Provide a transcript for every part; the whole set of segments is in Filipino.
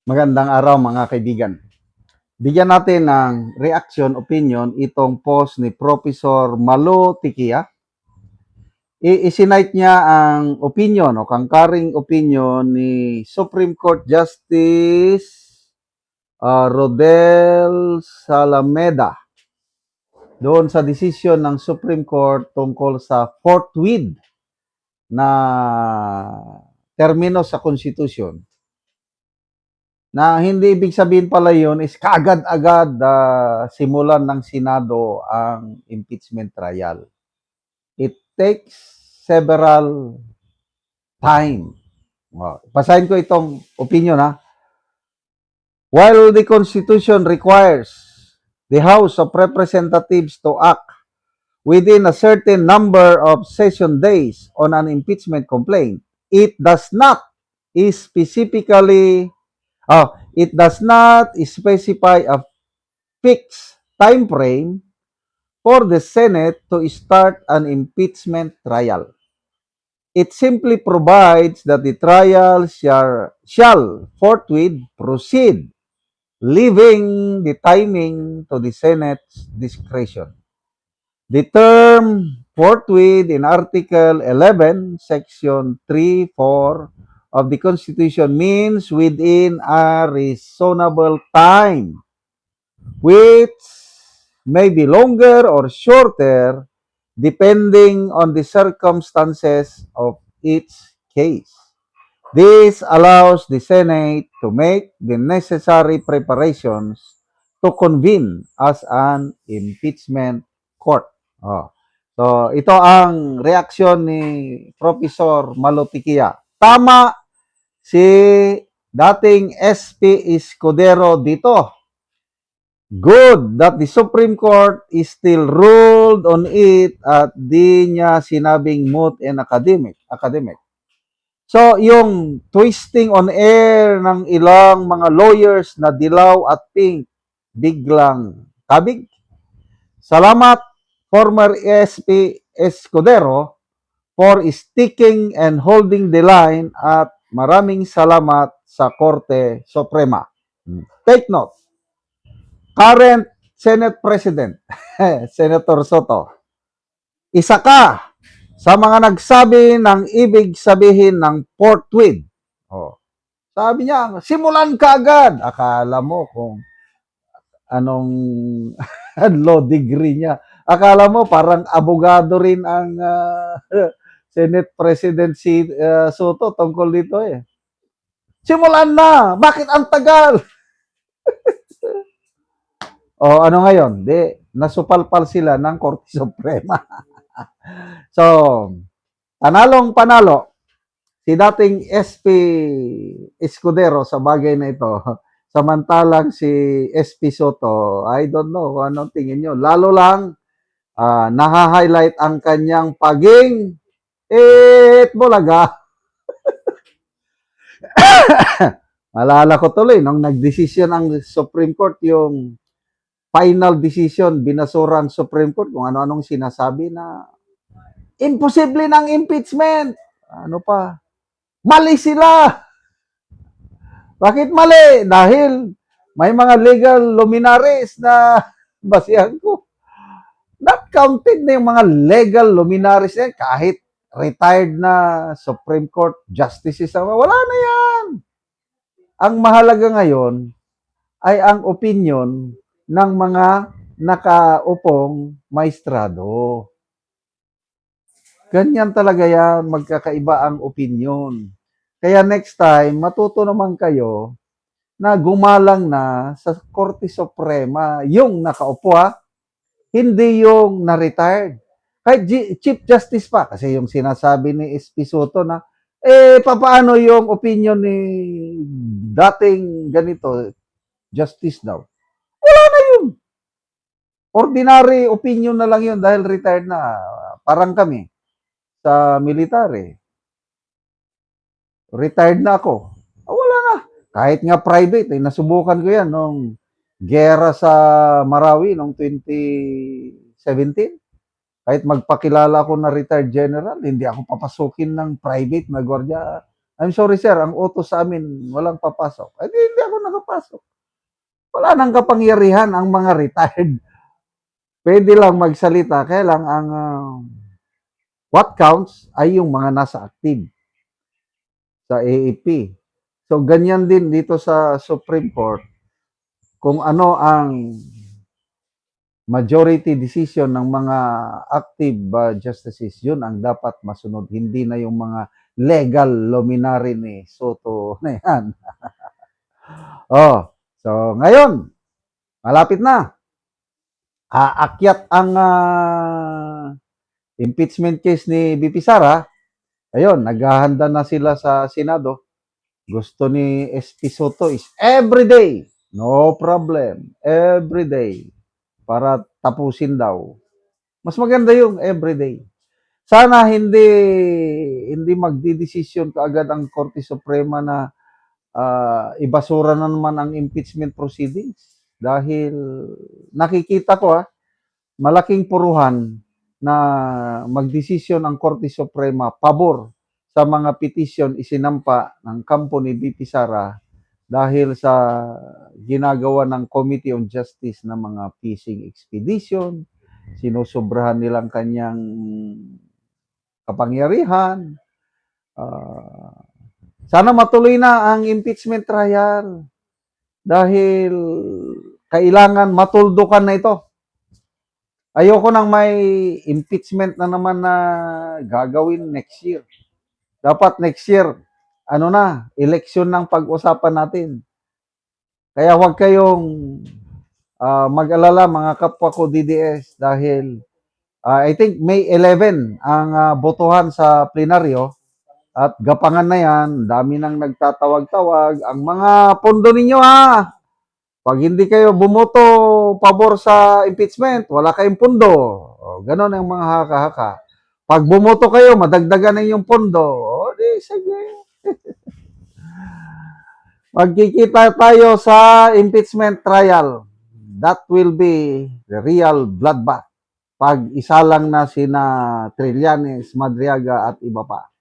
Magandang araw mga kaibigan. Bigyan natin ng reaction, opinion itong post ni Professor Malo Tikia. Isinite niya ang opinion o concurring opinion ni Supreme Court Justice Rodel Salameda doon sa desisyon ng Supreme Court tungkol sa forthwith na termino sa Constitution. Na hindi ibig sabihin pala yun is kaagad-agad simulan ng Senado ang impeachment trial. It takes several time. Basahin ko itong opinion ha. While the Constitution requires the House of Representatives to act within a certain number of session days on an impeachment complaint, it does not specifically it does not specify a fixed time frame for the Senate to start an impeachment trial. It simply provides that the trial shall forthwith proceed, leaving the timing to the Senate's discretion. The term forthwith in Article 11, Section 3(4) of the Constitution means within a reasonable time, which may be longer or shorter depending on the circumstances of each case. This allows the Senate to make the necessary preparations to convene as an impeachment court. So, ito ang reaksyon ni Professor Malotikia. Tama si dating SP Escudero dito. Good that the Supreme Court is still ruled on it at di niya sinabing moot and academic. So, yung twisting on air ng ilang mga lawyers na dilaw at pink, biglang kabig. Salamat, former SP Escudero, for sticking and holding the line at maraming salamat sa Korte Suprema. Take note. Current Senate President, Senator Soto, isa ka sa mga nagsabi ng ibig sabihin ng forthwith. Sabi niya, simulan ka agad. Akala mo kung anong law degree niya. Akala mo parang abogado rin ang Senate President si Soto tungkol dito eh. Simulan na! Bakit ang tagal? O ano ngayon? Nasupalpal sila ng Korte Suprema. So, panalong panalo si dating SP Escudero sa bagay na ito. Samantalang si SP Soto, I don't know kung anong tingin nyo. Lalo lang, naha-highlight ang kanyang paging bulaga. Malala ko tuloy, nung nagdesisyon ang Supreme Court, yung final decision, binasura ang Supreme Court kung ano-anong sinasabi na imposible ng impeachment. Ano pa? Mali sila! Bakit mali? Dahil may mga legal luminaries na basihan ko. Not counted na yung mga legal luminaries na kahit retired na Supreme Court justices. Wala na yan. Ang mahalaga ngayon ay ang opinion ng mga nakaupong maestrado. Ganyan talaga yan, magkakaiba ang opinion. Kaya next time, matuto naman kayo na gumalang na sa Korte Suprema yung nakaupo hindi yung na-retired. Kahit Chief Justice pa, kasi yung sinasabi ni SP Soto na, papaano yung opinion ni dating ganito, Justice daw? Wala na yun. Ordinary opinion na lang yun dahil retired na. Parang kami sa military. Retired na ako. Wala na. Kahit nga private, nasubukan ko yan nung gera sa Marawi noong 2017. Kahit magpakilala ako na retired general, hindi ako papasukin ng private na gwardiya. I'm sorry sir, ang utos sa amin, walang papasok. Eh, hindi ako nakapasok. Wala nang kapangyarihan ang mga retired. Pwede lang magsalita, kaya lang ang what counts ay yung mga nasa active sa AAP. So, ganyan din dito sa Supreme Court, kung ano ang majority decision ng mga active justices, yun ang dapat masunod. Hindi na yung mga legal luminary ni Soto na yan. Oh, so ngayon, malapit na. Aakyat ang impeachment case ni BP Sara. Ayun, naghahanda na sila sa Senado. Gusto ni SP Soto is everyday. No problem. Everyday. Para tapusin daw. Mas maganda yung everyday. Sana hindi magdidesisyon kaagad ang Korte Suprema na ibasura na naman ang impeachment proceedings. Dahil nakikita ko malaking puruhan na magdesisyon ang Korte Suprema pabor sa mga petition isinampa ng kampo ni BP Sara dahil sa ginagawa ng Committee on Justice na mga fishing expedition, sinusobrahan nilang kanyang kapangyarihan. Sana matuloy na ang impeachment trial dahil kailangan matuldukan na ito. Ayoko nang may impeachment na naman na gagawin next year. Dapat next year, eleksyon ng pag-usapan natin. Kaya huwag kayong mag-alala mga kapwa ko DDS dahil I think May 11 ang botohan sa plenaryo at gapangan na yan, dami nang nagtatawag-tawag. Ang mga pondo ninyo pag hindi kayo bumoto pabor sa impeachment, wala kayong pondo. Ganon ang mga haka-haka. Pag bumoto kayo, madagdagan na yung pondo. Di, sige. Magkikita tayo sa impeachment trial. That will be the real bloodbath. Pag isalang na sina Trillanes, Madriaga at iba pa.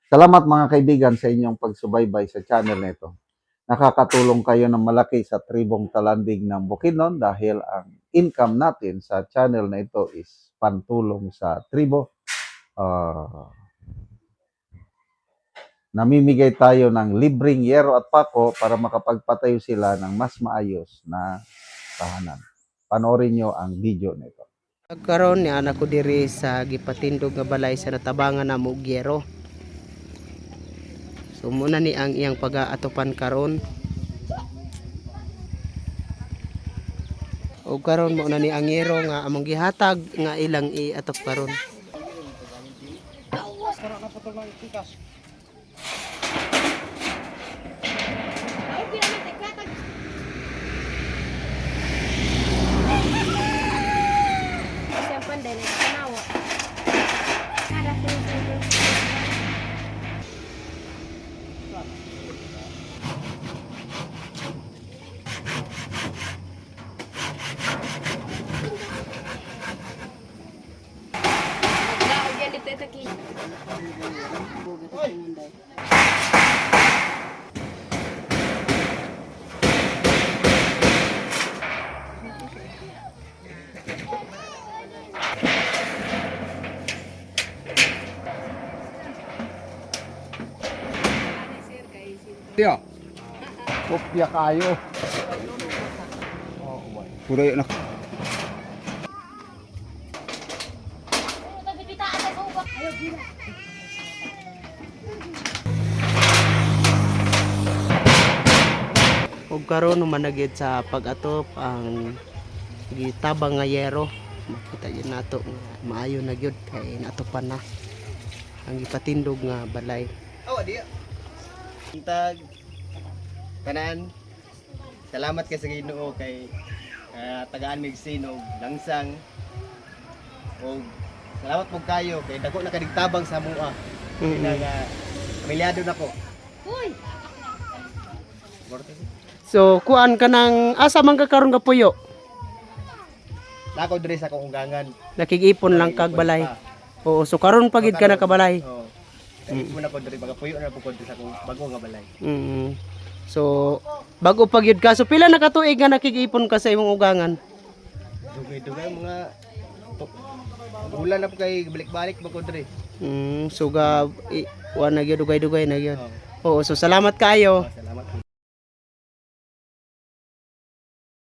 Salamat mga kaibigan sa inyong pagsubaybay sa channel nito. Nakakatulong kayo ng malaki sa tribong talandig ng Bukidnon dahil ang income natin sa channel na ito is pantulong sa tribo. Namimigay tayo ng libreng yero at pako para makapagpatayo sila ng mas maayos na tahanan. Panoorin nyo ang video nito. Karon ni anak ko diri sa gipatindog nga balay sa natabangan na Mugyero. So muna ni ang iyang pag-aatopan karon. O karon mo na ni ang yero nga among gihatag nga ilang iatop karon. Tiyo. Kopya kayo. Puro yun ako. Og karon managid sa pag-atop ang gitabang nga yero. Makita yun nato nga maayo na gyud kay natopan na ang gipatindog nga balay. Tag tanan. Salamat kay sa Ginoo kay tagaan mig sinog langsang. Og salamat po kayo kay dako na kadigtabang sa mua. Nga pamilyado nako. Uy. So kuan ka nang asa man ka karon ka puyo? Nako diri sa kong ungangan. Nakig-ipon lang kag balay. Oo, so karon pagid ka na kabalay. Oo. Kaya mo na ko diri magapuyo na po ko diri sa akong bago nga balay. So bago pa gyud ka. So pila na ka tuig nga nakikipon ka sa imong ugangan? Dugay-dugay mga bulan na po kay balik-balik ba ko diri. So ga wa na gyud dugay-dugay na gyud. Oh, Oo, so salamat kaayo. salamat.